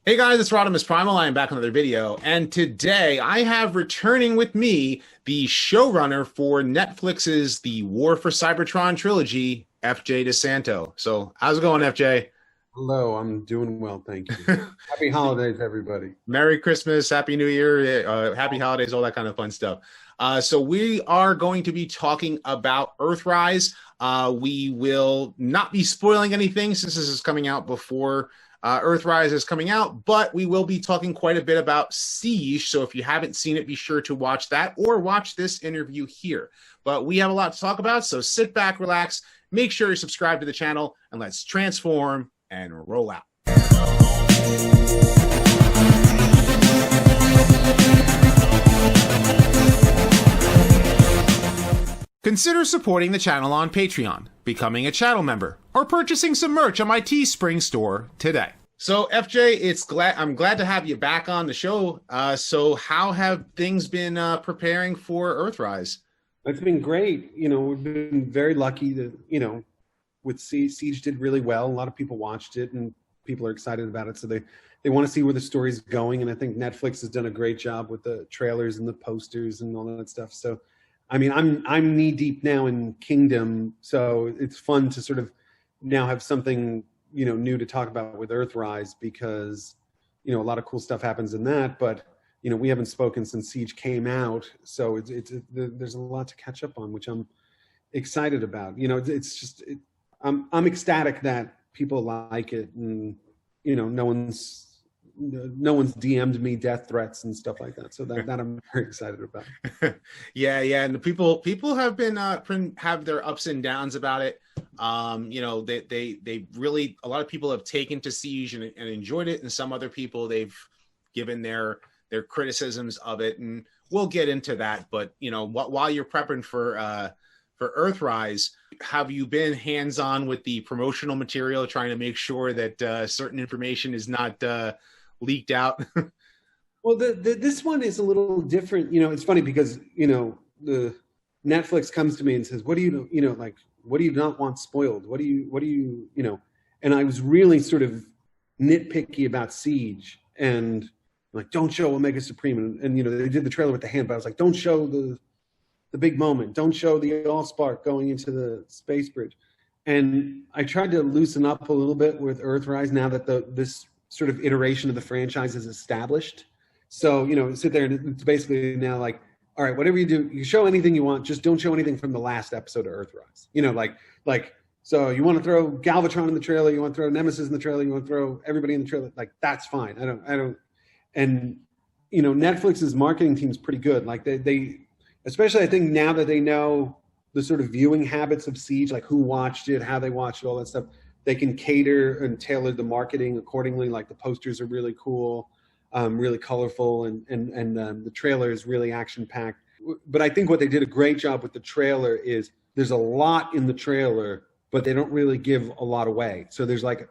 Hey guys, it's RodimusPrimal. I am back on another video, and today I have returning with me the showrunner for Netflix's The War for Cybertron trilogy, FJ Desanto. So, how's it going, FJ? Hello, I'm doing well, thank you. Happy holidays, everybody. Merry Christmas, Happy New Year, Happy Holidays, all that kind of fun stuff. So, we are going to be talking about Earthrise. We will not be spoiling anything since this is coming out before Earthrise is coming out, but we will be talking quite a bit about Siege. So if you haven't seen it, be sure to watch that or watch this interview here. But we have a lot to talk about, so sit back, relax, make sure you subscribe to the channel, and let's transform and roll out. Consider supporting the channel on Patreon, becoming a channel member, or purchasing some merch on my Teespring store today. So FJ, I'm glad to have you back on the show. So how have things been preparing for Earthrise? It's been great. We've been very lucky that, with Siege did really well. A lot of people watched it and people are excited about it. So they want to see where the story's going. And I think Netflix has done a great job with the trailers and the posters and all that stuff. So, I mean, I'm knee deep now in Kingdom. So it's fun to sort of now have something, new to talk about with Earthrise because, a lot of cool stuff happens in that. But, we haven't spoken since Siege came out. So there's a lot to catch up on, which I'm excited about. I'm ecstatic that people like it, and no one's DM'd me death threats and stuff like that. So that I'm very excited about. Yeah, and the people have been have their ups and downs about it. They really, a lot of people have taken to Siege and enjoyed it, and some other people they've given their criticisms of it, and we'll get into that. But while you're prepping for Earthrise, have you been hands-on with the promotional material, trying to make sure that certain information is not leaked out? Well, this one is a little different. It's funny because the Netflix comes to me and says, "What do you like? What do you not want spoiled? What do you?" And I was really sort of nitpicky about Siege and like, don't show Omega Supreme, and they did the trailer with the hand, but I was like, don't show the big moment. Don't show the Allspark going into the space bridge. And I tried to loosen up a little bit with Earthrise now that this sort of iteration of the franchise is established. So, sit there and it's basically now like, all right, whatever you do, you show anything you want, just don't show anything from the last episode of Earthrise. So you want to throw Galvatron in the trailer, you want to throw Nemesis in the trailer, you want to throw everybody in the trailer, like that's fine. I don't, and Netflix's marketing team is pretty good. Like they especially I think now that they know the sort of viewing habits of Siege, like who watched it, how they watched it, all that stuff, they can cater and tailor the marketing accordingly. Like the posters are really cool, really colorful, and the trailer is really action packed. But I think what they did a great job with the trailer is there's a lot in the trailer, but they don't really give a lot away. So there's like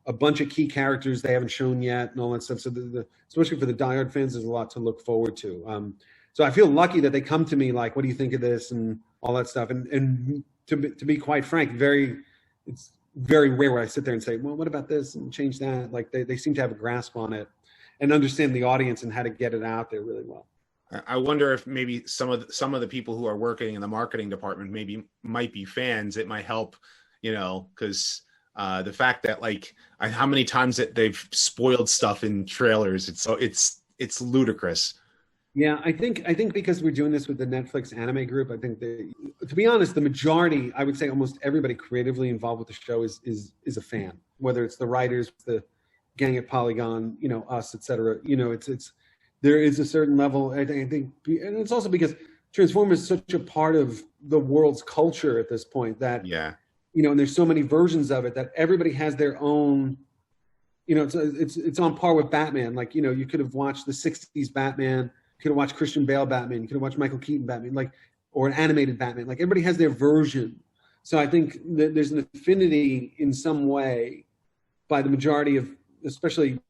a bunch of key characters they haven't shown yet and all that stuff. So especially for the diehard fans, there's a lot to look forward to. So I feel lucky that they come to me like, what do you think of this and all that stuff? And to be quite frank, it's very rare where I sit there and say, well, what about this and change that? Like they seem to have a grasp on it and understand the audience and how to get it out there really well. I wonder if maybe some of the people who are working in the marketing department might be fans. It might help, because the fact that how many times that they've spoiled stuff in trailers, it's ludicrous. Yeah, I think because we're doing this with the Netflix anime group, I think to be honest, the majority, I would say almost everybody creatively involved with the show is a fan, whether it's the writers, the gang at Polygon, us, etc. It's there is a certain level. I think, and it's also because Transformers is such a part of the world's culture at this point that and there's so many versions of it that everybody has their own. It's on par with Batman. Like you could have watched the '60s Batman. You could have watched Christian Bale Batman. You could have watched Michael Keaton Batman, or an animated Batman. Like everybody has their version. So I think that there's an affinity in some way by the majority of, especially,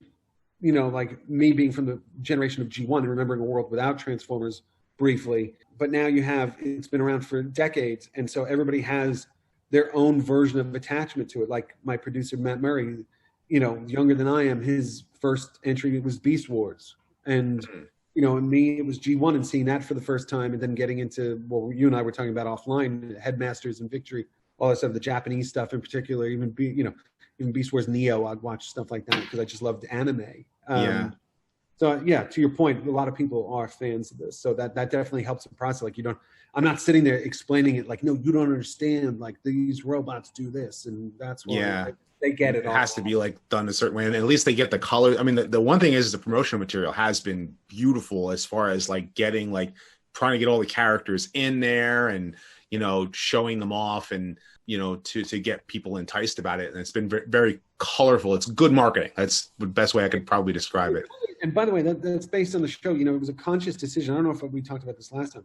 like me being from the generation of G1 and remembering a world without Transformers briefly. But now it's been around for decades. And so everybody has their own version of attachment to it. Like my producer, Matt Murray, younger than I am, his first entry was Beast Wars, and and me, it was G1 and seeing that for the first time, and then getting into what you and I were talking about offline, Headmasters and Victory, all that stuff, the Japanese stuff in particular, even Beast Wars Neo, I'd watch stuff like that because I just loved anime. So yeah, to your point, a lot of people are fans of this, so that definitely helps the process. Like I'm not sitting there explaining it like, no, you don't understand. Like these robots do this, and that's why they get it. It has to be like done a certain way, and at least they get the color. I mean, the one thing is the promotional material has been beautiful as far as like getting trying to get all the characters in there and showing them off and to get people enticed about it. And it's been very, very colorful. It's good marketing. That's the best way I could probably describe it. And by the way, that's based on the show. It was a conscious decision. I don't know if we talked about this last time,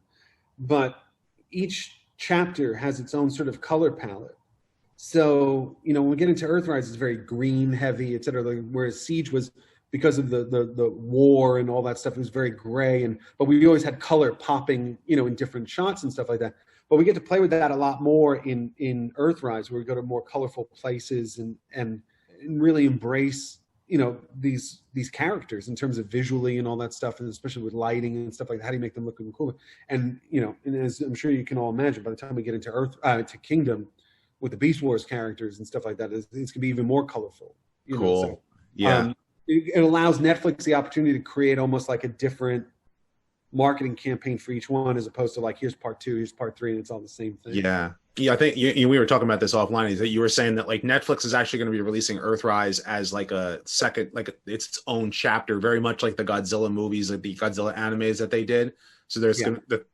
but each chapter has its own sort of color palette. So, when we get into Earthrise, it's very green heavy, et cetera. Whereas Siege was, because of the war and all that stuff, it was very gray. But we always had color popping, in different shots and stuff like that. But we get to play with that a lot more in Earthrise, where we go to more colorful places and really embrace, these characters in terms of visually and all that stuff, and especially with lighting and stuff like that. How do you make them look even cooler? And and as I'm sure you can all imagine, by the time we get into to Kingdom, with the Beast Wars characters and stuff like that, it's going to be even more colorful. Cool. So, yeah. It allows Netflix the opportunity to create almost like a different marketing campaign for each one, as opposed to like, here's part 2, here's part 3, and it's all the same thing. Yeah. I think we were talking about this offline. Is that you were saying that like Netflix is actually going to be releasing Earthrise as like a second, its own chapter, very much like the Godzilla movies, like the Godzilla animes that they did. So there's the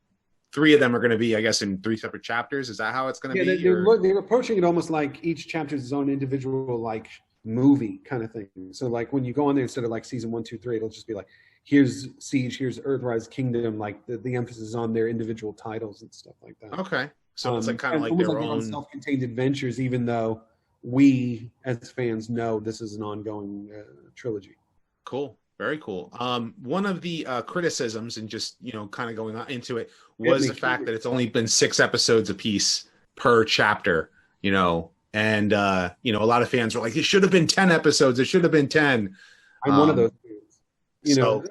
3 of them are going to be, I guess, in 3 separate chapters. Is that how it's going to be? They're approaching it almost like each chapter is its own individual like movie kind of thing. So like when you go on there, instead of like season 1, 2, 3, it'll just be like, here's Siege, here's Earthrise, Kingdom. Like the emphasis is on their individual titles and stuff like that. Okay, so it's like kind of like their own self-contained adventures, even though we as fans know this is an ongoing trilogy. Cool. Very cool. One of the criticisms, and just kind of going into it, was the fact that it's only been 6 episodes apiece per chapter. And a lot of fans were like, it should have been 10 episodes. It should have been 10. I'm one of those fans.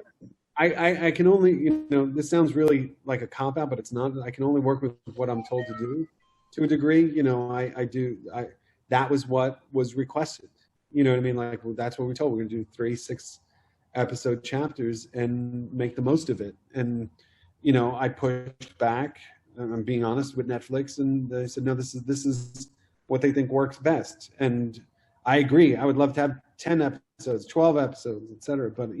I can only, this sounds really like a cop out, but it's not. I can only work with what I'm told to do, to a degree. That was what was requested. You know what I mean? Like, that's what we told. We're going to do 3 6-episode chapters and make the most of it. And I pushed back. I'm being honest with Netflix, and they said no. This is what they think works best. And I agree. I would love to have 10 episodes, 12 episodes, etc. But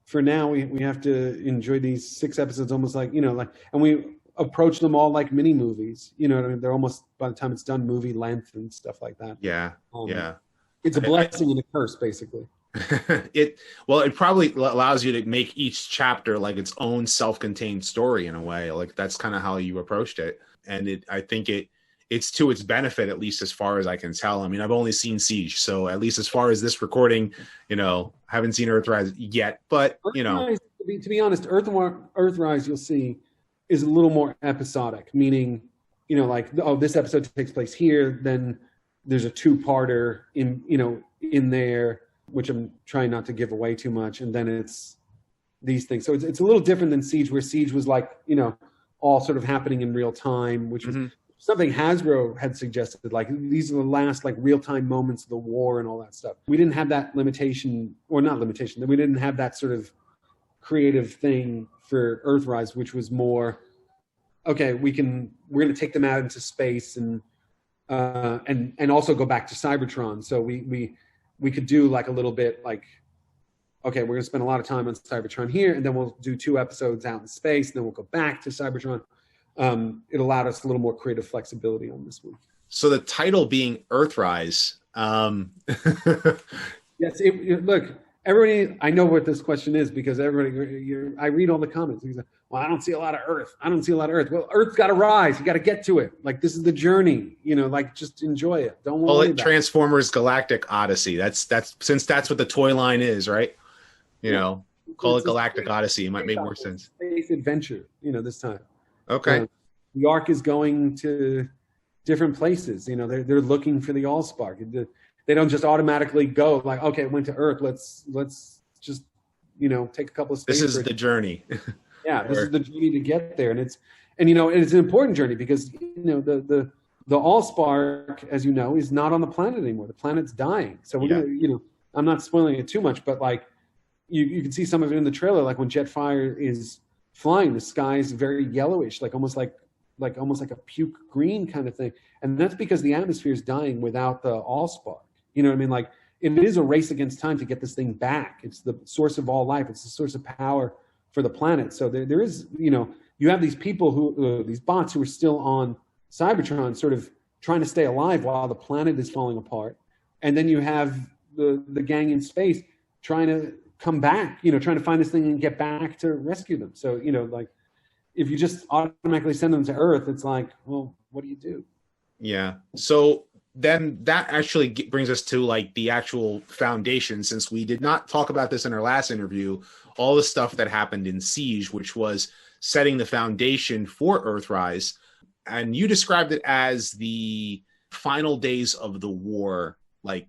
for now we have to enjoy these 6 episodes almost like and we approach them all like mini movies. What I mean? They're almost, by the time it's done, movie length and stuff like that. Yeah. It's a blessing and a curse, basically. It probably allows you to make each chapter like its own self-contained story in a way. Like that's kind of how you approached it, and I think it's to its benefit, at least as far as I can tell. I mean, I've only seen Siege, so at least as far as this recording, haven't seen Earthrise yet. But Earthrise, to be honest, Earthrise, you'll see, is a little more episodic, meaning like, oh, this episode takes place here, then there's a 2-parter in there, which I'm trying not to give away too much, and then it's these things. So it's a little different than Siege, where Siege was like, all sort of happening in real time, which was something Hasbro had suggested. Like, these are the last like real-time moments of the war and all that stuff. We didn't have that limitation, or not limitation, we didn't have that sort of creative thing for Earthrise, which was more, okay, we're going to take them out into space and also go back to Cybertron. So we could do like a little bit like, okay, we're going to spend a lot of time on Cybertron here, and then we'll do 2 episodes out in space, and then we'll go back to Cybertron. It allowed us a little more creative flexibility on this one. So the title being Earthrise. Yes, look, everybody, I know what this question is, because everybody, I read all the comments. He's like, well, I don't see a lot of Earth. I don't see a lot of Earth. Well, Earth's got to rise. You got to get to it. Like, this is the journey. Like, just enjoy it. Don't worry about it. Transformers Galactic Odyssey. That's since that's what the toy line is, right? Call it Galactic Odyssey. It might make more sense. Space adventure. This time. Okay. The Ark is going to different places. They're looking for the Allspark. They don't just automatically go like, okay, it went to Earth. Let's just, you know, take a couple of This stages. is the journey. Yeah, this is the journey to get there, and it's an important journey because you know the Allspark, as you know, is not on the planet anymore. The planet's dying. So we're gonna, you know, I'm not spoiling it too much, but like you can see some of it in the trailer. Like when Jetfire is flying, the sky is very yellowish, like almost like a puke green kind of thing, and that's because the atmosphere is dying without the Allspark. You know what I mean? Like it is a race against time to get this thing back. It's the source of all life. It's the source of power for the planet. So there is, you know, you have these people who, these bots who are still on Cybertron, sort of trying to stay alive while the planet is falling apart, and then you have the gang in space trying to come back, you know, trying to find this thing and get back to rescue them. So, you know, like if you just automatically send them to Earth, it's like, well, what do you do? Yeah. So then that actually brings us to like the actual foundation, since we did not talk about this in our last interview, all the stuff that happened in Siege, which was setting the foundation for Earthrise. And you described it as the final days of the war. Like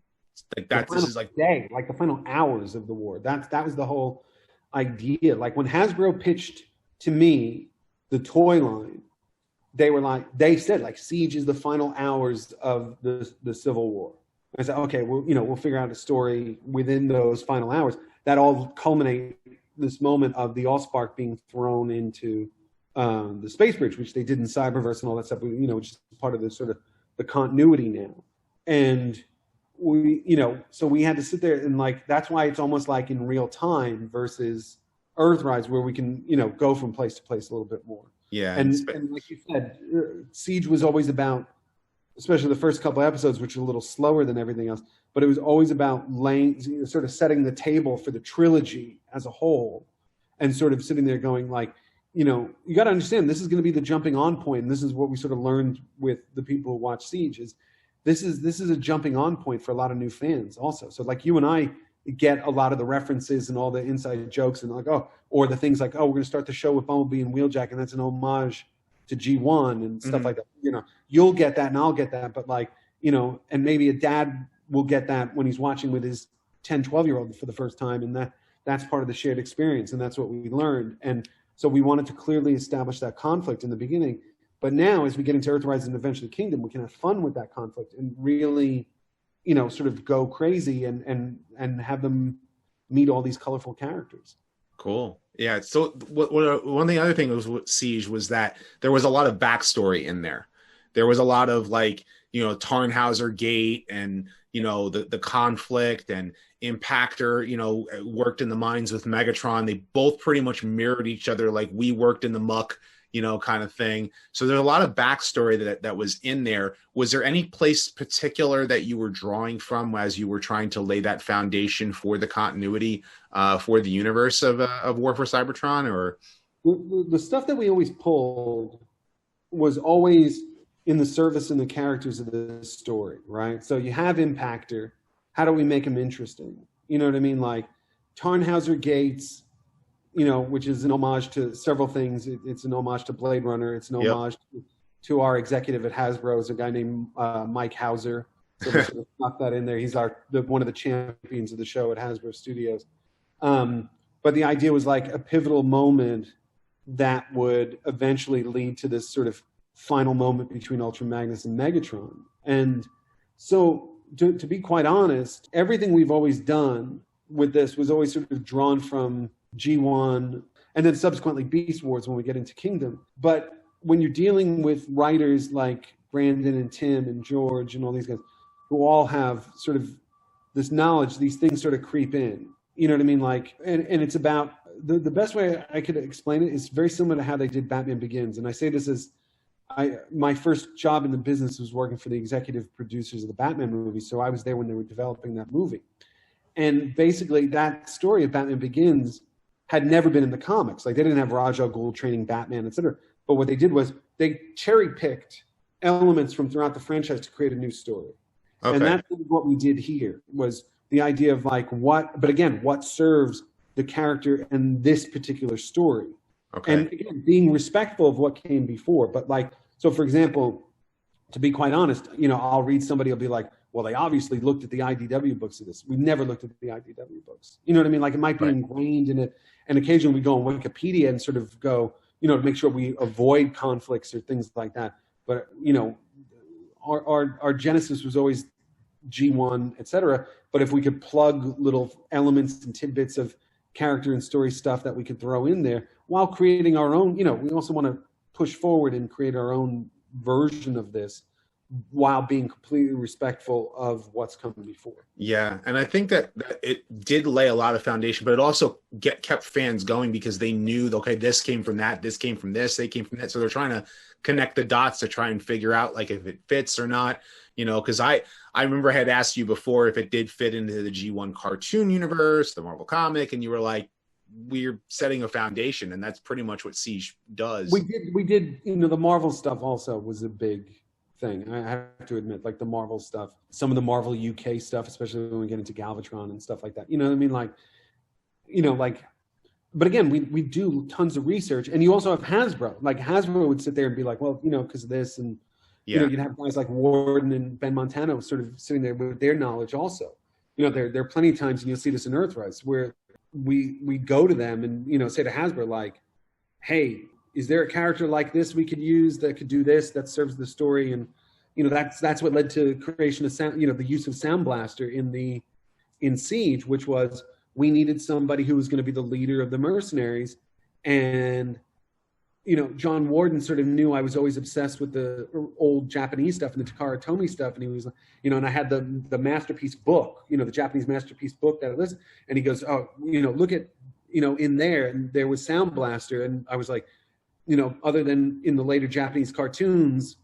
that, this is like day, like the final hours of the war. That was the whole idea. Like when Hasbro pitched to me the toy line, they said like Siege is the final hours of the Civil War. I said, okay, we'll figure out a story within those final hours that all culminate this moment of the Allspark being thrown into the space bridge, which they did in Cyberverse and all that stuff. You know, which is part of the sort of the continuity now. And we, you know, so we had to sit there and like that's why it's almost like in real time versus Earthrise, where we can, you know, go from place to place a little bit more. Yeah, and like you said, Siege was always about, especially the first couple of episodes, which are a little slower than everything else, but it was always about sort of setting the table for the trilogy as a whole, and sort of sitting there going like, you know, you got to understand this is going to be the jumping on point, and this is what we sort of learned with the people who watch Siege is this is a jumping on point for a lot of new fans also. So like you and I get a lot of the references and all the inside jokes and like, oh, or the things like, oh, we're going to start the show with Bumblebee and Wheeljack, and that's an homage to G1 and stuff like that. You know, you'll get that and I'll get that, but like, you know, and maybe a dad will get that when he's watching with his 10, 12-year-old for the first time, and that's part of the shared experience, and that's what we learned. And so we wanted to clearly establish that conflict in the beginning. But now, as we get into Earthrise and eventually Kingdom, we can have fun with that conflict and really, you know, sort of go crazy and have them meet all these colorful characters. Cool. Yeah. So one of the other things with Siege was that there was a lot of backstory in there. There was a lot of like, you know, Tarnhauser Gate and, you know, the conflict, and Impactor, you know, worked in the mines with Megatron. They both pretty much mirrored each other. Like we worked in the muck, you know, kind of thing. So there's a lot of backstory that was in there. Was there any place particular that you were drawing from as you were trying to lay that foundation for the continuity for the universe of War for Cybertron? Or the stuff that we always pulled was always in the service and the characters of the story, right? So you have Impactor. How do we make him interesting? You know what I mean? Like Tarnhauser Gates, you know, which is an homage to several things. It's an homage to Blade Runner. It's an homage to our executive at Hasbro, is a guy named Mike Hauser. So we sort of knocked that in there. He's one of the champions of the show at Hasbro Studios. But the idea was like a pivotal moment that would eventually lead to this sort of final moment between Ultra Magnus and Megatron. And so to be quite honest, everything we've always done with this was always sort of drawn from G1 and then subsequently Beast Wars when we get into Kingdom. But when you're dealing with writers like Brandon and Tim and George and all these guys who all have sort of this knowledge, these things sort of creep in. You know what I mean? Like, and it's about the best way I could explain it is very similar to how they did Batman Begins. And I say this as my first job in the business was working for the executive producers of the Batman movie. So I was there when they were developing that movie. And basically that story of Batman Begins had never been in the comics. Like they didn't have Ra's al Ghul training Batman, etc. But what they did was they cherry-picked elements from throughout the franchise to create a new story. Okay. And that's what we did here, was the idea of like what serves the character and this particular story. Okay. And again, being respectful of what came before. But like, so for example, to be quite honest, you know, I'll read somebody will be like, well, they obviously looked at the IDW books of this. We never looked at the IDW books. You know what I mean? Like, it might be ingrained in it. And occasionally we go on Wikipedia and sort of go, you know, to make sure we avoid conflicts or things like that. But, you know, our genesis was always G1, etc. But if we could plug little elements and tidbits of character and story stuff that we could throw in there while creating our own, you know, we also want to push forward and create our own version of this while being completely respectful of what's coming before. Yeah, and I think that it did lay a lot of foundation, but it also kept fans going because they knew, okay, this came from that, this came from this, they came from that. So they're trying to connect the dots to try and figure out like if it fits or not, you know, because I remember I had asked you before if it did fit into the G1 cartoon universe, the Marvel comic, and you were like, we're setting a foundation, and that's pretty much what Siege does. We did, you know, the Marvel stuff also was a big thing. I have to admit, like the Marvel stuff, some of the Marvel UK stuff, especially when we get into Galvatron and stuff like that. You know what I mean? Like, you know, like, but again, we do tons of research, and you also have Hasbro. Like Hasbro would sit there and be like, well, you know, because of this, and you know, you'd have guys like Warden and Ben Montano sort of sitting there with their knowledge also. You know, there are plenty of times, and you'll see this in Earthrise, where we go to them and, you know, say to Hasbro, like, hey, is there a character like this we could use that could do this, that serves the story? And, you know, that's what led to creation of sound, you know, the use of Sound Blaster in Siege, which was, we needed somebody who was going to be the leader of the mercenaries. And, you know, John Warden sort of knew I was always obsessed with the old Japanese stuff and the Takara Tomy stuff. And he was, you know, and I had the Masterpiece book, you know, the Japanese Masterpiece book that I listened. And he goes, oh, you know, look at, you know, in there, and there was Sound Blaster. And I was like, you know, other than in the later Japanese cartoons,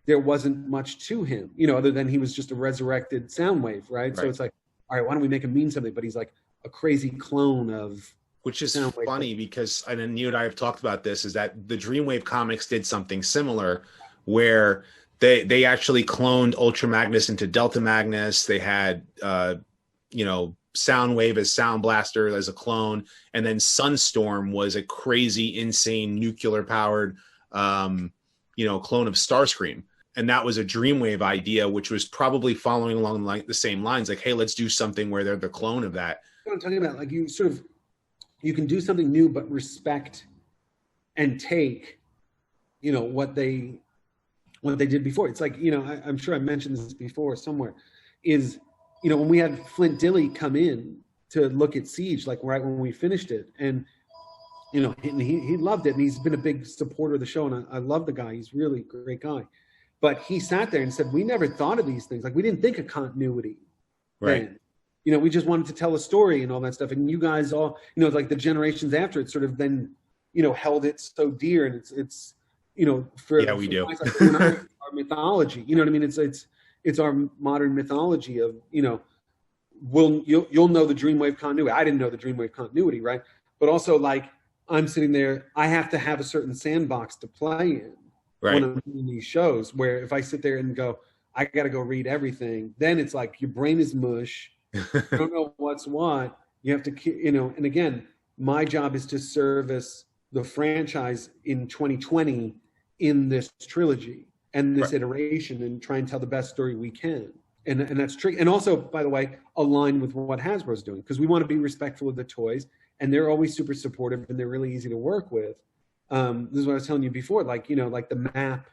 there wasn't much to him, you know, other than he was just a resurrected Soundwave, right? So it's like, all right, why don't we make him mean something? But he's like a crazy clone of, which is funny because, and you and I have talked about this, is that the Dreamwave comics did something similar where they actually cloned Ultra Magnus into Delta Magnus. They had, you know, Soundwave as Sound Blaster as a clone, and then Sunstorm was a crazy, insane, nuclear-powered, you know, clone of Starscream. And that was a Dreamwave idea, which was probably following along like the same lines, like, hey, let's do something where they're the clone of that. What I'm talking about, like, you can do something new, but respect and take, you know, what they did before. It's like, you know, I'm sure I mentioned this before somewhere, is, you know, when we had Flint Dilley come in to look at Siege, like right when we finished it, and, you know, he loved it, and he's been a big supporter of the show, and I love the guy. He's really a great guy. But he sat there and said, we never thought of these things. Like, we didn't think of continuity then. You know, we just wanted to tell a story and all that stuff. And you guys all, you know, like the generations after it sort of then, you know, held it so dear. And it's you know, we do. Like our mythology, you know what I mean? It's our modern mythology of, you know, you'll know the Dreamwave continuity. I didn't know the Dreamwave continuity, right? But also, like, I'm sitting there, I have to have a certain sandbox to play in when I'm doing these shows, where if I sit there and go, I got to go read everything, then it's like your brain is mush. You don't know what's what. You have to, you know, and again, my job is to service the franchise in 2020 in this trilogy and this iteration, and try and tell the best story we can. And that's tricky. And also, by the way, align with what Hasbro's doing, because we want to be respectful of the toys, and they're always super supportive, and they're really easy to work with. This is what I was telling you before, like, you know, like the map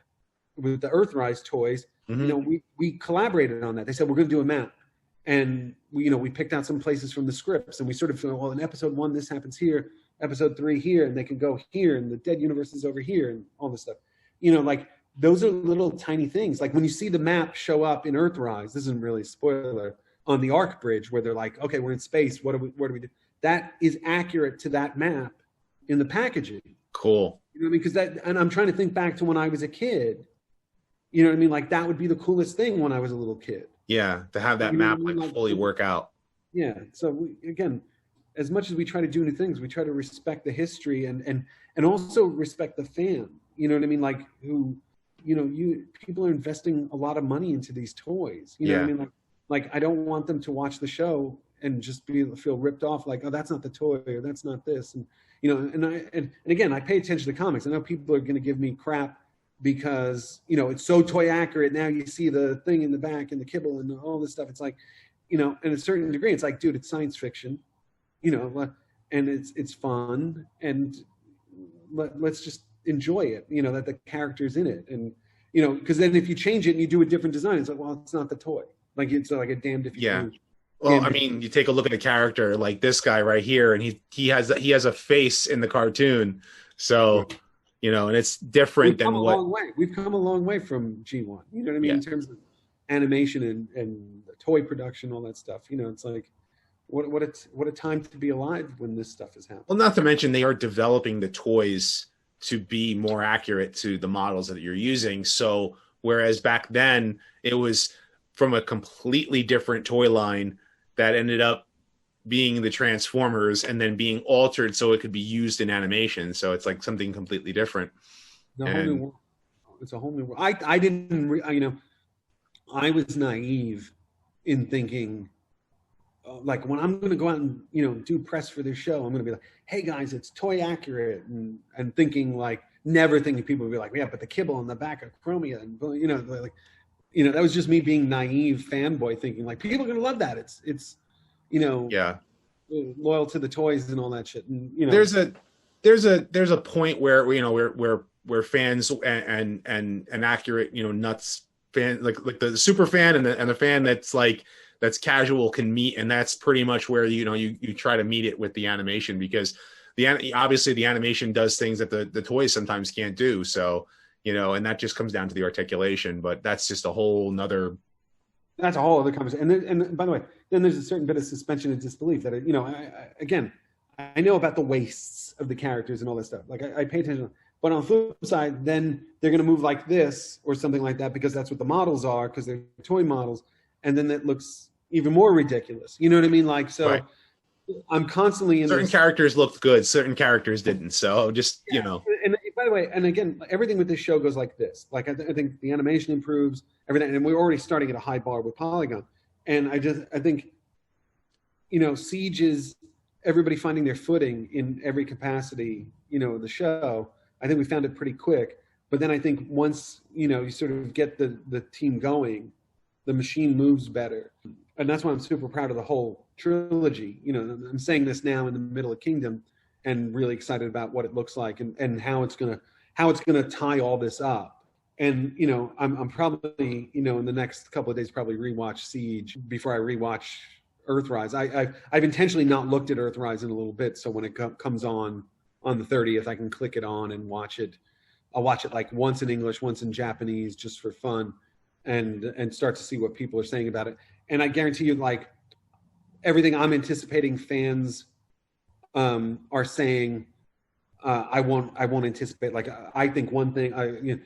with the Earthrise toys, you know, we collaborated on that. They said, we're going to do a map. And we, you know, we picked out some places from the scripts, and we sort of feel, well, in episode 1, this happens here, episode 3 here, and they can go here, and the dead universe is over here, and all this stuff. You know, like, those are little tiny things. Like when you see the map show up in Earthrise, this isn't really a spoiler, on the Arc Bridge, where they're like, okay, we're in space, what do we do? That is accurate to that map in the packaging. Cool. You know what I mean? Because that, and I'm trying to think back to when I was a kid. You know what I mean? Like, that would be the coolest thing when I was a little kid. Yeah, to have that map like fully work out. Yeah. So again, as much as we try to do new things, we try to respect the history and also respect the fan. You know what I mean? Like, who, you know, people are investing a lot of money into these toys. You know what I mean? Like I don't want them to watch the show and just feel ripped off. Like, oh, that's not the toy, or that's not this. And you know, and again, I pay attention to comics. I know people are going to give me crap because, you know, it's so toy accurate. Now you see the thing in the back and the kibble and all this stuff. It's like, you know, in a certain degree, it's like, dude, it's science fiction, you know, and it's fun, and let's just enjoy it, you know, that the character's in it. And, you know, because then if you change it and you do a different design, it's like, well, it's not the toy. Like, it's like a damned if you change. Well, I mean, you take a look at a character like this guy right here, and he has a face in the cartoon, so you know, and it's different than what. We've come a long way from G1. You know what I mean, in terms of animation and toy production, all that stuff. You know, it's like, what a time to be alive when this stuff is happening. Well, not to mention they are developing the toys to be more accurate to the models that you're using. So whereas back then it was from a completely different toy line that ended up being the Transformers and then being altered so it could be used in animation. So it's like something completely different. It's a whole new world. It's a whole new world. I didn't, you know, I was naive in thinking, like, when I'm going to go out and, you know, do press for this show, I'm going to be like, hey guys, it's toy accurate, and thinking, like, never thinking people would be like, yeah, but the kibble on the back of Chromia, and, you know, like, you know, that was just me being naive fanboy thinking, like, people are going to love that. It's, you know, loyal to the toys and all that shit. And, you know, there's a point where, you know, where fans and accurate, you know, nuts fan, like the super fan and the fan that's casual can meet, and that's pretty much where, you know, you try to meet it with the animation, because obviously the animation does things that the toys sometimes can't do. So, you know, and that just comes down to the articulation, but that's just a whole nother. That's a whole other conversation. And by the way, then there's a certain bit of suspension of disbelief that, you know, I know about the wastes of the characters and all this stuff. Like, I pay attention, but on the flip side, then they're going to move like this or something like that because that's what the models are, because they're toy models. And then that looks even more ridiculous. You know what I mean? Like, so right. I'm constantly in certain characters looked good, certain characters didn't. So just, you know. And by the way, and again, everything with this show goes like this. Like, I think the animation improves, everything, and we're already starting at a high bar with Polygon. And I think, you know, Siege is everybody finding their footing in every capacity, you know, the show. I think we found it pretty quick. But then I think once, you know, you sort of get the team going, the machine moves better. And that's why I'm super proud of the whole trilogy. You know, I'm saying this now in the middle of Kingdom, and really excited about what it looks like and how it's gonna tie all this up. And, you know, I'm probably, you know, in the next couple of days probably rewatch Siege before I rewatch Earthrise. I've intentionally not looked at Earthrise in a little bit, so when it comes on the 30th, I can click it on and watch it. I'll watch it like once in English, once in Japanese, just for fun, and start to see what people are saying about it. And I guarantee you, like, everything I'm anticipating fans are saying, I won't anticipate. Like, I think one thing, you know,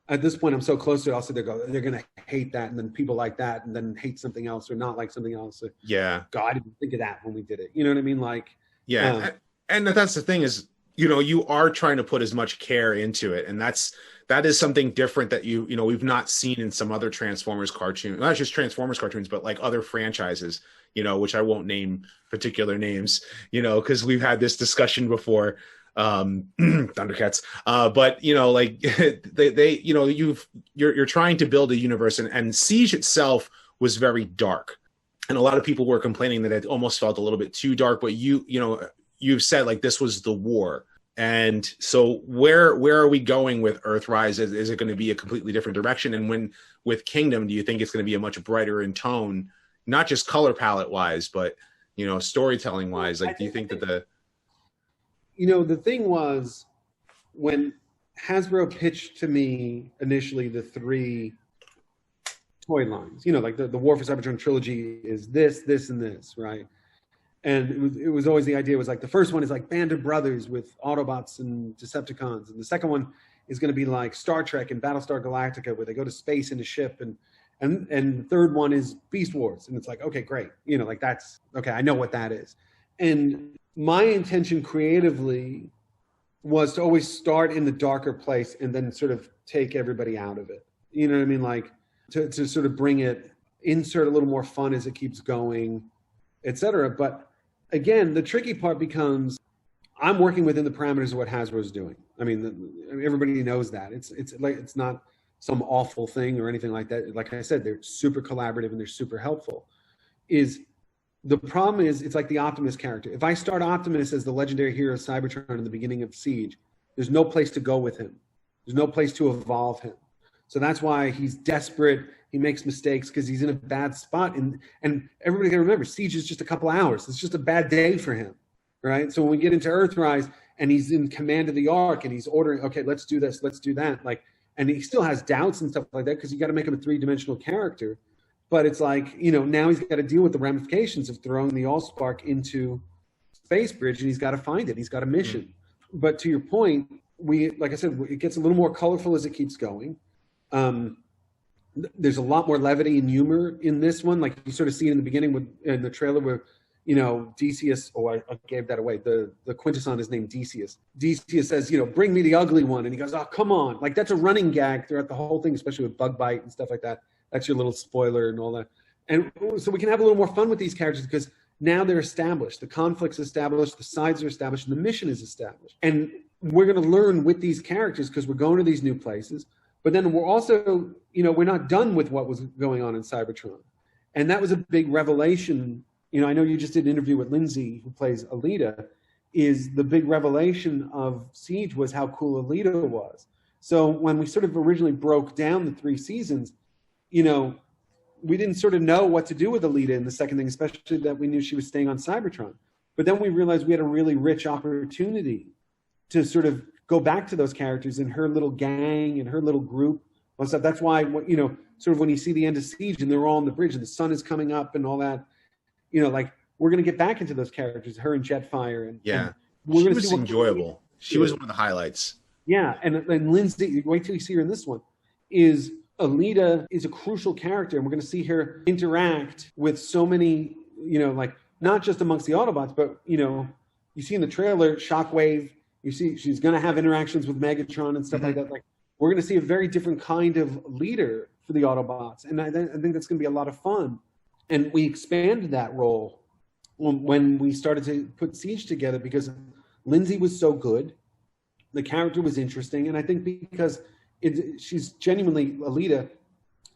at this point I'm so close to it, I'll sit there go, they're going to hate that, and then people like that, and then hate something else or not like something else. So, yeah. God, I didn't think of that when we did it. You know what I mean? Like, yeah. And that's the thing is, you know, you are trying to put as much care into it. And that is something different that you know, we've not seen in some other Transformers cartoons, not just Transformers cartoons, but like other franchises, you know, which I won't name particular names, you know, because we've had this discussion before, Thundercats. But, you know, like they you know, you're trying to build a universe, and Siege itself was very dark. And a lot of people were complaining that it almost felt a little bit too dark, but you know, you've said like this was the war. And so where are we going with Earthrise? Is it going to be a completely different direction? And with Kingdom, do you think it's going to be a much brighter in tone, not just color palette wise, but, you know, storytelling wise? Like, do you think that you know, the thing was, when Hasbro pitched to me initially the 3 toy lines, you know, like the War for Cybertron trilogy is this, and this, right? And it was always, the idea was like, the first one is like Band of Brothers with Autobots and Decepticons, and the second one is going to be like Star Trek and Battlestar Galactica, where they go to space in a ship, and the third one is Beast Wars, and it's like, okay, great, you know, like, that's okay, I know what that is. And my intention creatively was to always start in the darker place and then sort of take everybody out of it. You know what I mean? Like, to sort of bring it, insert a little more fun as it keeps going, etc. But again, the tricky part becomes, I'm working within the parameters of what Hasbro's doing. I mean, everybody knows that. It's not some awful thing or anything like that. Like I said, they're super collaborative and they're super helpful. The problem is, it's like the Optimus character. If I start Optimus as the legendary hero of Cybertron in the beginning of Siege, there's no place to go with him. There's no place to evolve him. So that's why he's desperate. He makes mistakes because he's in a bad spot. And everybody can remember, Siege is just a couple hours. It's just a bad day for him, right? So when we get into Earthrise and he's in command of the Ark and he's ordering, okay, let's do this, let's do that. Like, and he still has doubts and stuff like that because you got to make him a three-dimensional character. But it's like, you know, now he's got to deal with the ramifications of throwing the Allspark into Space Bridge, and he's got to find it. He's got a mission. Mm-hmm. But to your point, like I said, it gets a little more colorful as it keeps going. There's a lot more levity and humor in this one. Like you sort of see it in the beginning in the trailer where, you know, Decius, I gave that away. The Quintesson is named Decius. Decius says, you know, bring me the ugly one. And he goes, oh, come on. Like that's a running gag throughout the whole thing, especially with Bug Bite and stuff like that. That's your little spoiler and all that. And so we can have a little more fun with these characters because now they're established. The conflict's established, the sides are established, and the mission is established. And we're going to learn with these characters because we're going to these new places. But then we're also, you know, we're not done with what was going on in Cybertron. And that was a big revelation. You know, I know you just did an interview with Lindsay, who plays Alita, is the big revelation of Siege was how cool Alita was. So when we sort of originally broke down the 3 seasons, you know, we didn't sort of know what to do with Alita in the second thing, especially that we knew she was staying on Cybertron. But then we realized we had a really rich opportunity to sort of go back to those characters and her little gang and her little group and stuff. That's why, you know, sort of when you see the end of Siege and they're all on the bridge and the sun is coming up and all that, you know, like we're going to get back into those characters, her and Jetfire. And she was enjoyable. She was one of the highlights. Yeah, and Lindsay, wait till you see her in this one, is Alita is a crucial character, and we're going to see her interact with so many, you know, like not just amongst the Autobots, but, you know, you see in the trailer, Shockwave, you see she's going to have interactions with Megatron and stuff like that. Like, we're going to see a very different kind of leader for the Autobots, and I think that's going to be a lot of fun. And we expanded that role when we started to put Siege together because Lindsay was so good, the character was interesting, and I think because she's genuinely, Alita,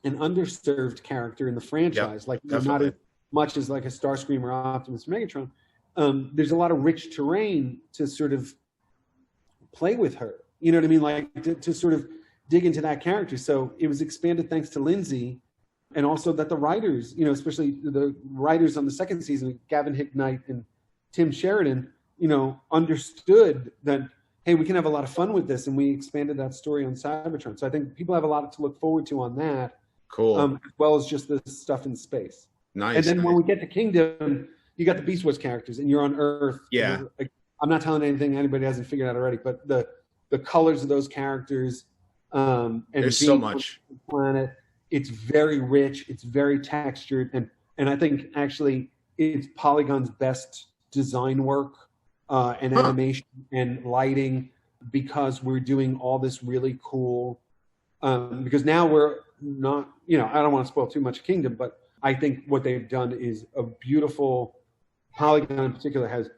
an underserved character in the franchise. Like not as much as like a Starscream or Optimus or Megatron. There's a lot of rich terrain to sort of play with her. You know what I mean? Like to sort of dig into that character. So it was expanded thanks to Lindsay, and also that the writers, you know, especially the writers on the second season, Gavin Hicknight and Tim Sheridan, you know, understood that, hey, we can have a lot of fun with this, and we expanded that story on Cybertron. So I think people have a lot to look forward to on that. Cool. As well as just the stuff in space. Nice. And then when we get to Kingdom, you got the Beast Wars characters, and you're on Earth. Yeah. I'm not telling anything anybody hasn't figured out already, but the colors of those characters, and there's so much. Planet, it's very rich, it's very textured, and I think actually it's Polygon's best design work. And animation and lighting, because we're doing all this really cool, because now we're not, you know, I don't want to spoil too much Kingdom, but I think what they've done is a beautiful, Polygon in particular has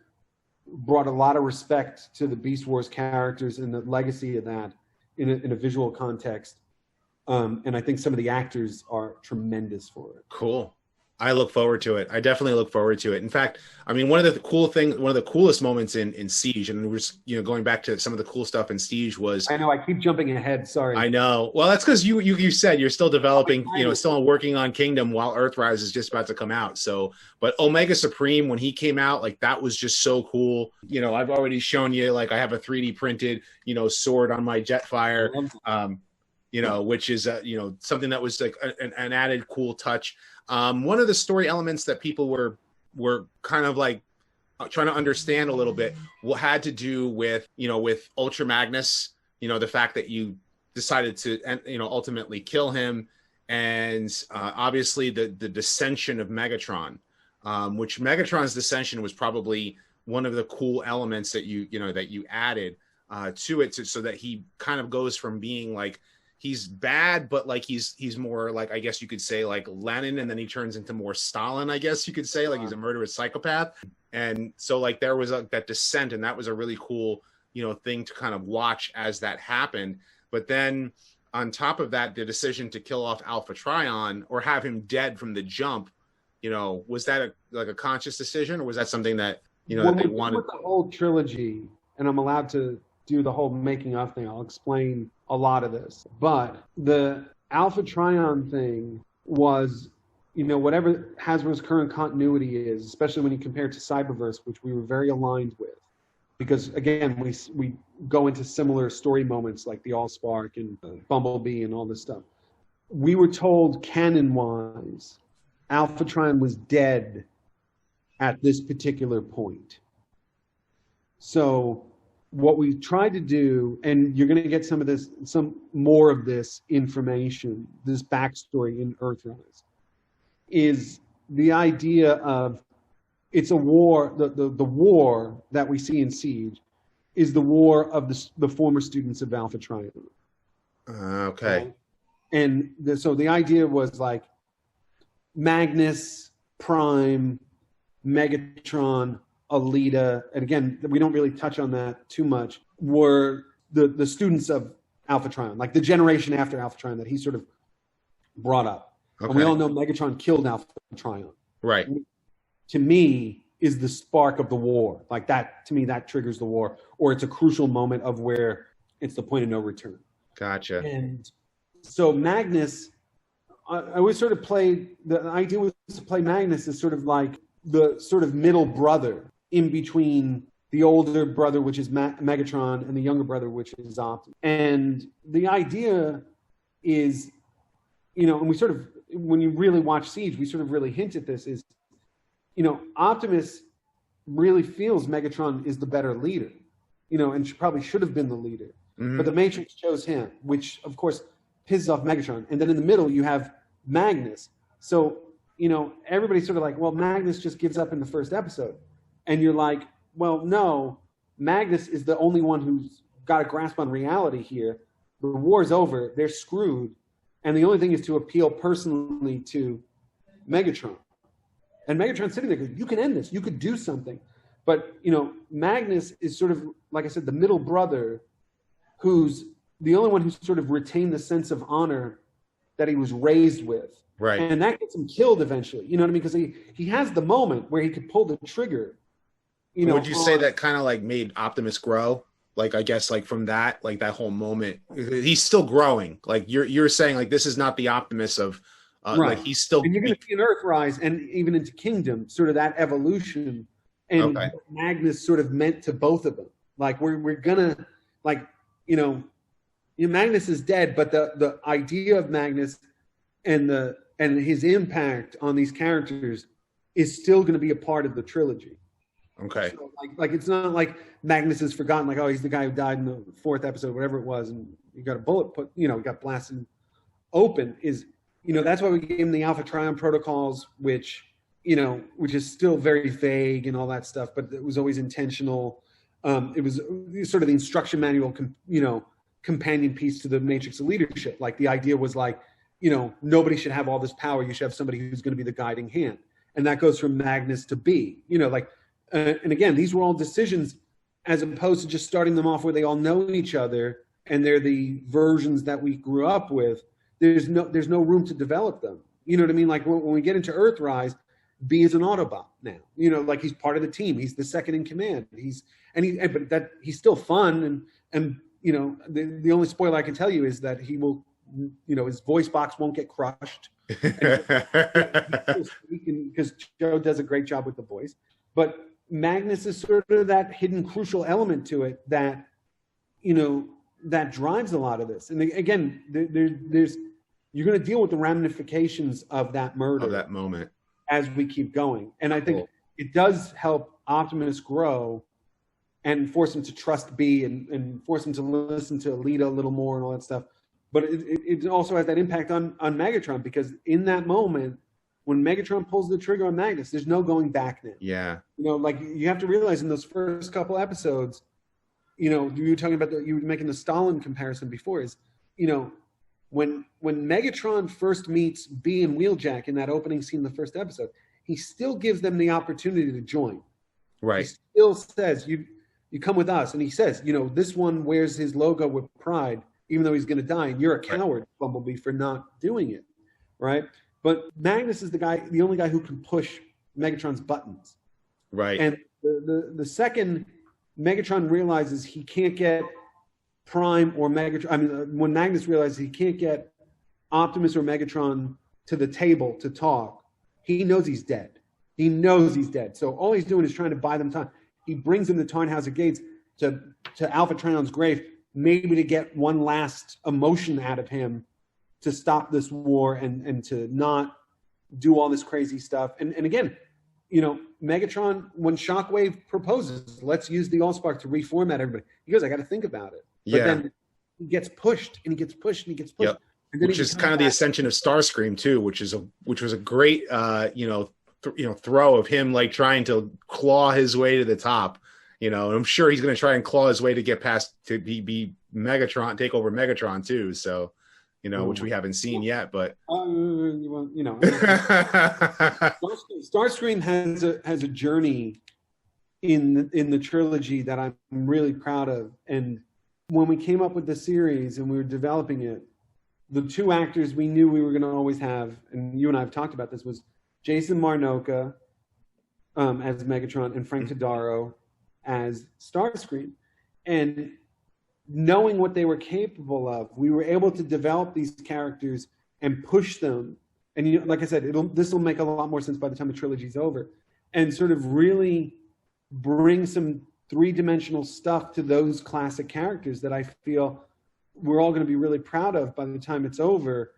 brought a lot of respect to the Beast Wars characters and the legacy of that in a visual context. And I think some of the actors are tremendous for it. Cool. I look forward to it. I definitely look forward to it. In fact, I mean, one of the coolest moments in Siege, and we're just, you know, going back to some of the cool stuff in Siege was. I know I keep jumping ahead. Sorry. I know. Well, that's because you said you're still developing, you know, still working on Kingdom while Earthrise is just about to come out. So, but Omega Supreme, when he came out, like that was just so cool. You know, I've already shown you, like I have a 3D printed, you know, sword on my Jetfire. You know, which is, you know, something that was like an added cool touch. One of the story elements that people were kind of like trying to understand a little bit had to do with, you know, with Ultra Magnus, you know, the fact that you decided to, you know, ultimately kill him. And obviously the dissension of Megatron, which Megatron's dissension was probably one of the cool elements that you added to it, so that he kind of goes from being like, he's bad, but like he's more like, I guess you could say like Lenin, and then he turns into more Stalin, I guess you could say, like he's a murderous psychopath. And so like there was that descent, and that was a really cool, thing to kind of watch as that happened. But then on top of that, the decision to kill off Alpha Trion or have him dead from the jump, was that a conscious decision, or was that something that that they wanted? With the whole trilogy, and I'm allowed to do the whole making of thing, I'll explain a lot of this. But the Alpha Trion thing was, whatever Hasbro's current continuity is, especially when you compare it to Cyberverse, which we were very aligned with, because again, we go into similar story moments like the Allspark and Bumblebee and all this stuff. We were told canon-wise, Alpha Trion was dead at this particular point. So what we tried to do, and you're going to get some more of this information, this backstory in Earthrise, is the idea of it's a war. The war that we see in Siege is the war of the former students of Alpha Trion. Okay. And so the idea was like Magnus, Prime, Megatron, Alita, and again, we don't really touch on that too much, were the students of Alpha Trion, like the generation after Alpha Trion that he sort of brought up. Okay. And we all know Megatron killed Alpha Trion. Right. To me, is the spark of the war. Like that, to me, that triggers the war, or it's a crucial moment of where it's the point of no return. Gotcha. And so Magnus, I always sort of played, the idea was to play Magnus as sort of like the sort of middle brother in between the older brother, which is Megatron, and the younger brother, which is Optimus. And the idea is, and we sort of, when you really watch Siege, we sort of really hint at this, is, Optimus really feels Megatron is the better leader, and probably should have been the leader. Mm-hmm. But the Matrix chose him, which, of course, pisses off Megatron. And then in the middle, you have Magnus. So, everybody's sort of like, well, Magnus just gives up in the first episode. And you're like, well, no, Magnus is the only one who's got a grasp on reality here. The war's over. They're screwed. And the only thing is to appeal personally to Megatron. And Megatron's sitting there going, you can end this. You could do something. But, Magnus is sort of, like I said, the middle brother who's the only one who's sort of retained the sense of honor that he was raised with. Right. And that gets him killed eventually. You know what I mean? Because he has the moment where he could pull the trigger. Would you say that kind of like made Optimus grow? Like, I guess like from that, like that whole moment, he's still growing. Like you're saying, like, this is not the Optimus of, right. Like he's still. And you're going to see in Earthrise and even into Kingdom, sort of that evolution and okay. Magnus sort of meant to both of them. Like we're gonna, like, Magnus is dead, but the idea of Magnus and his impact on these characters is still going to be a part of the trilogy. Okay. So like it's not like Magnus is forgotten, like, oh, he's the guy who died in the 4th episode, whatever it was, and you got a bullet put, got blasted open. Is that's why we gave him the Alpha Trion protocols, which is still very vague and all that stuff, but it was always intentional. It was sort of the instruction manual, companion piece to the Matrix of Leadership. Like the idea was like, nobody should have all this power. You should have somebody who's going to be the guiding hand. And that goes from Magnus to B, and again, these were all decisions as opposed to just starting them off where they all know each other and they're the versions that we grew up with. There's no room to develop them. You know what I mean? Like when we get into Earthrise, B is an Autobot now. Like he's part of the team. He's the second in command. He's still fun and the only spoiler I can tell you is that he will, his voice box won't get crushed because Joe does a great job with the voice. But Magnus is sort of that hidden crucial element to it that, that drives a lot of this. And again, there's you're going to deal with the ramifications of that murder, of that moment, as we keep going. And I think it does help Optimus grow and force him to trust B and force him to listen to Alita a little more and all that stuff. But it also has that impact on Megatron, because in that moment, when Megatron pulls the trigger on Magnus, there's no going back now. Yeah. Like you have to realize in those first couple episodes, you were talking about you were making the Stalin comparison before, is, when Megatron first meets B and Wheeljack in that opening scene in the first episode, he still gives them the opportunity to join. Right. He still says, you come with us. And he says, this one wears his logo with pride, even though he's going to die. And you're a coward, Bumblebee, for not doing it. Right. But Magnus is the only guy who can push Megatron's buttons. Right. And the second Megatron realizes he can't get Prime or Megatron, when Magnus realizes he can't get Optimus or Megatron to the table to talk, he knows he's dead. He knows he's dead. So all he's doing is trying to buy them time. He brings them to Tarnhauser Gates to Alpha Trion's grave, maybe to get one last emotion out of him to stop this war and to not do all this crazy stuff. And again, Megatron, when Shockwave proposes, let's use the Allspark to reformat everybody. He goes, I got to think about it. But then he gets pushed and he gets pushed and he gets pushed. Yep. Which is kind of the ascension of Starscream too, which was a great throw of him like trying to claw his way to the top. And I'm sure he's going to try and claw his way to get past to be Megatron, take over Megatron too. So, which we haven't seen yet, but Starscream has a journey in the trilogy that I'm really proud of. And when we came up with the series and we were developing it, the two actors we knew we were going to always have, and you and I have talked about this, was Jason Marnocha as Megatron and Frank Todaro as Starscream. And knowing what they were capable of, we were able to develop these characters and push them. And like I said, this will make a lot more sense by the time the trilogy's over, and sort of really bring some three-dimensional stuff to those classic characters that I feel we're all going to be really proud of by the time it's over.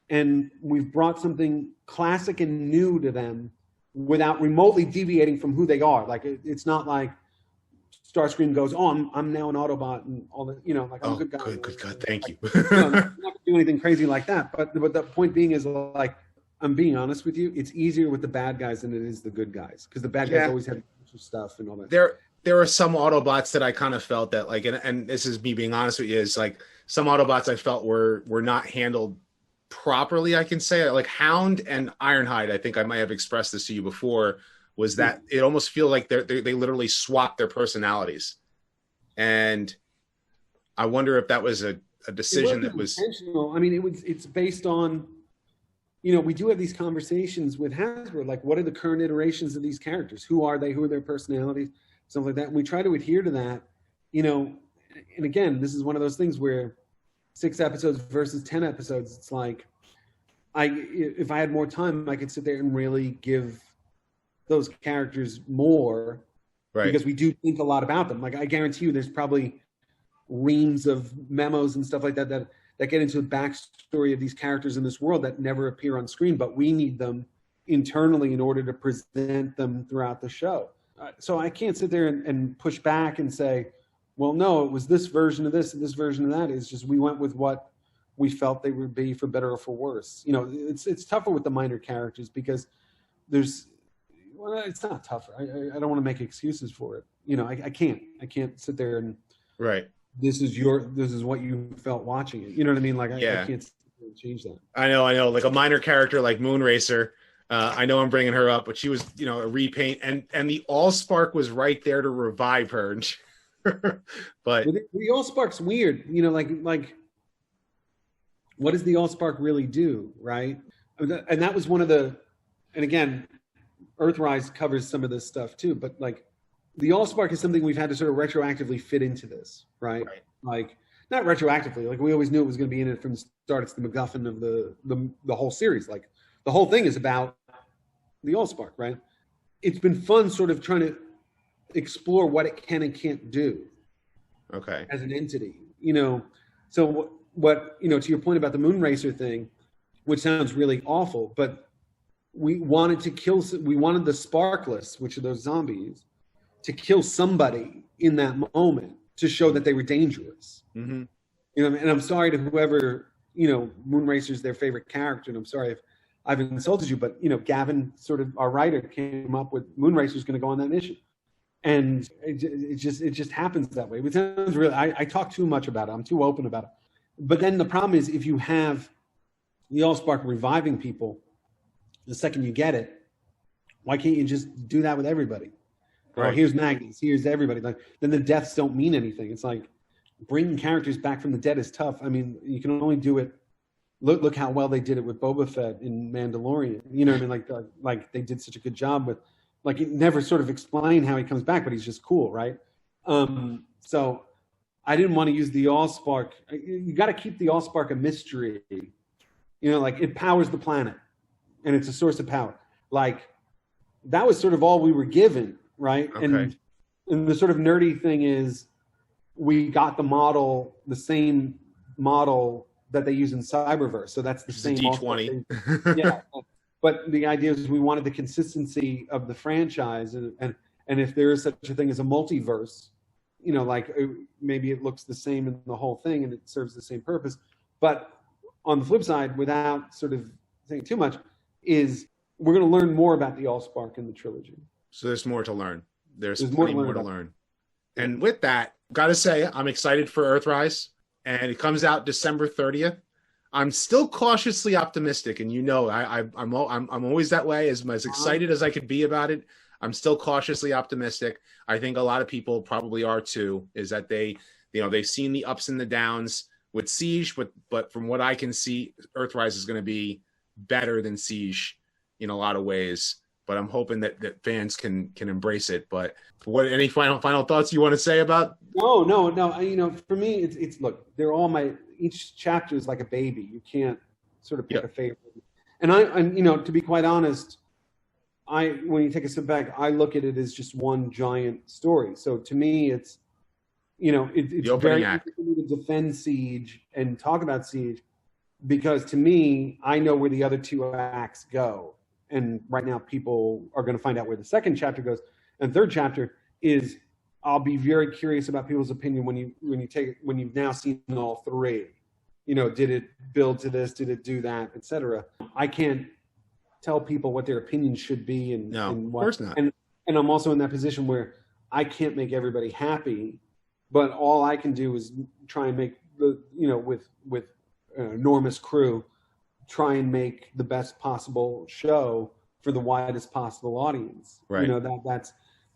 And we've brought something classic and new to them without remotely deviating from who they are. Like, it's not like Starscream goes, I'm now an Autobot and all that, I'm a good guy. Good God, thank you. I'm not going to do anything crazy like that. But the point being is, like, I'm being honest with you, it's easier with the bad guys than it is the good guys, because the bad guys always have stuff and all that. There are some Autobots that I kind of felt that, like, and this is me being honest with you, is like some Autobots I felt were not handled properly, I can say. Like Hound and Ironhide, I think I might have expressed this to you before, was that it almost feel like they literally swapped their personalities. And I wonder if that was a decision that was intentional. I mean, it's based on, we do have these conversations with Hasbro, like, what are the current iterations of these characters? Who are they? Who are their personalities? Something like that. And we try to adhere to that, and again, this is one of those things where 6 episodes versus 10 episodes, it's like, if I had more time, I could sit there and really give those characters more, right? Because we do think a lot about them. Like, I guarantee you there's probably reams of memos and stuff like that get into the backstory of these characters in this world that never appear on screen, but we need them internally in order to present them throughout the show. So I can't sit there and push back and say, well, no, it was this version of this and this version of that. It's just we went with what we felt they would be, for better or for worse. It's tougher with the minor characters because it's not tougher. I don't want to make excuses for it. I can't sit there and right. This is what you felt watching it. You know what I mean? Like, I can't change that. I know. Like a minor character like Moonracer, I know I'm bringing her up, but she was, a repaint, and the Allspark was right there to revive her. But the Allspark's weird. Like what does the Allspark really do, right? And that was one of the, and again, Earthrise covers some of this stuff too, but like the Allspark is something we've had to sort of retroactively fit into this, right? Like, not retroactively, like we always knew it was going to be in it from the start. It's the MacGuffin of the whole series. Like, the whole thing is about the Allspark, right? It's been fun sort of trying to explore what it can and can't do. Okay. As an entity, So what to your point about the Moonracer thing, which sounds really awful, but we wanted the Sparkless, which are those zombies, to kill somebody in that moment to show that they were dangerous. Mm-hmm. And I'm sorry to whoever, Moonracer's their favorite character, and I'm sorry if I've insulted you, but, Gavin, sort of our writer, came up with Moonracer's going to go on that mission. And it just happens that way. It sounds really, I talk too much about it. I'm too open about it. But then the problem is, if you have the Allspark reviving people the second you get it, why can't you just do that with everybody? oh, here's Magnus, here's everybody. Like, then the deaths don't mean anything. It's like bringing characters back from the dead is tough. I mean, you can only do it. Look how well they did it with Boba Fett in Mandalorian. You know what I mean? Like they did such a good job with, like, it never sort of explained how he comes back, but he's just cool, right? So I didn't want to use the Allspark. You got to keep the Allspark a mystery. You know, like, it powers the planet, and it's a source of power. Like, that was sort of all we were given, right? Okay. And the sort of nerdy thing is, we got the same model that they use in Cyberverse. So that's the same D20. Yeah. But the idea is we wanted the consistency of the franchise, and if there is such a thing as a multiverse, you know, like, maybe it looks the same in the whole thing and it serves the same purpose. But on the flip side, without sort of saying too much, is we're going to learn more about the Allspark in the trilogy. So there's more to learn. There's plenty more to learn. And with that, gotta say, I'm excited for Earthrise, and it comes out December 30th. I'm still cautiously optimistic, and you know, I'm always that way. As excited as I could be about it, I'm still cautiously optimistic. I think a lot of people probably are too. Is that they've seen the ups and the downs with Siege, but from what I can see, Earthrise is going to be better than Siege in a lot of ways. But I'm hoping that fans can embrace it. But any final thoughts you want to say about? No. You know, for me, it's look, they're all each chapter is like a baby. You can't sort of pick a favorite. And you know, to be quite honest, when you take a step back, I look at it as just one giant story. So to me, it's, you know, it's very easy for me to defend Siege and talk about Siege, because to me, I know where the other two acts go. And right now, people are going to find out where the second chapter goes. And third chapter is, I'll be very curious about people's opinion when you've now seen all three. You know, did it build to this? Did it do that? Etc. I can't tell people what their opinions should be, and of course not. And I'm also in that position where I can't make everybody happy, but all I can do is try and make with an enormous crew, try and make the best possible show for the widest possible audience. Right. You know, that's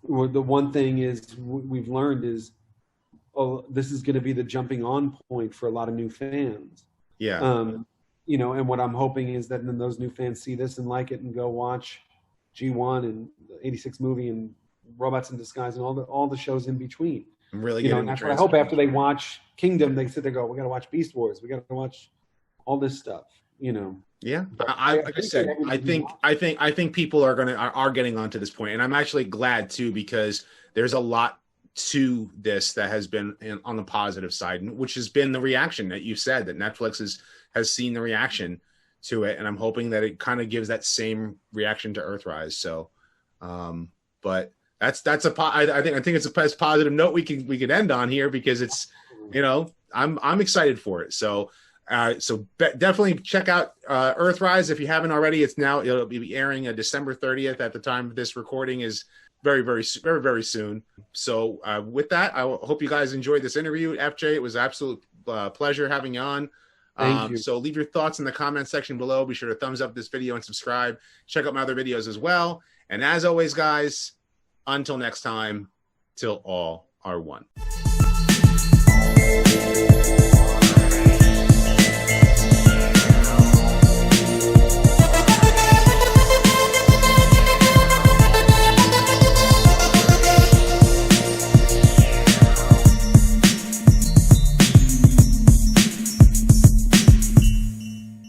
the one thing is we've learned is, this is going to be the jumping on point for a lot of new fans. Yeah. You know, and what I'm hoping is that then those new fans see this and like it and go watch G1 and the 86 movie and Robots in Disguise and all the shows in between. I'm really getting that's what I hope after they watch Kingdom, they sit there and go, we got to watch Beast Wars. We got to watch all this stuff. You know. Yeah, like I said, I think people are getting onto this point, and I'm actually glad too, because there's a lot to this that has been on the positive side, which has been the reaction that you said, that Netflix has seen the reaction to it, and I'm hoping that it kind of gives that same reaction to Earthrise. So, but I think it's a positive note we can end on here, because it's, you know, I'm excited for it. So definitely check out Earthrise if you haven't already. It'll be airing December 30th. At the time of this recording is very, very, very, very soon. So with that, I hope you guys enjoyed this interview. FJ, it was an absolute pleasure having you on. Thank you. So leave your thoughts in the comment section below. Be sure to thumbs up this video and subscribe. Check out my other videos as well. And as always, guys, until next time, till all are one.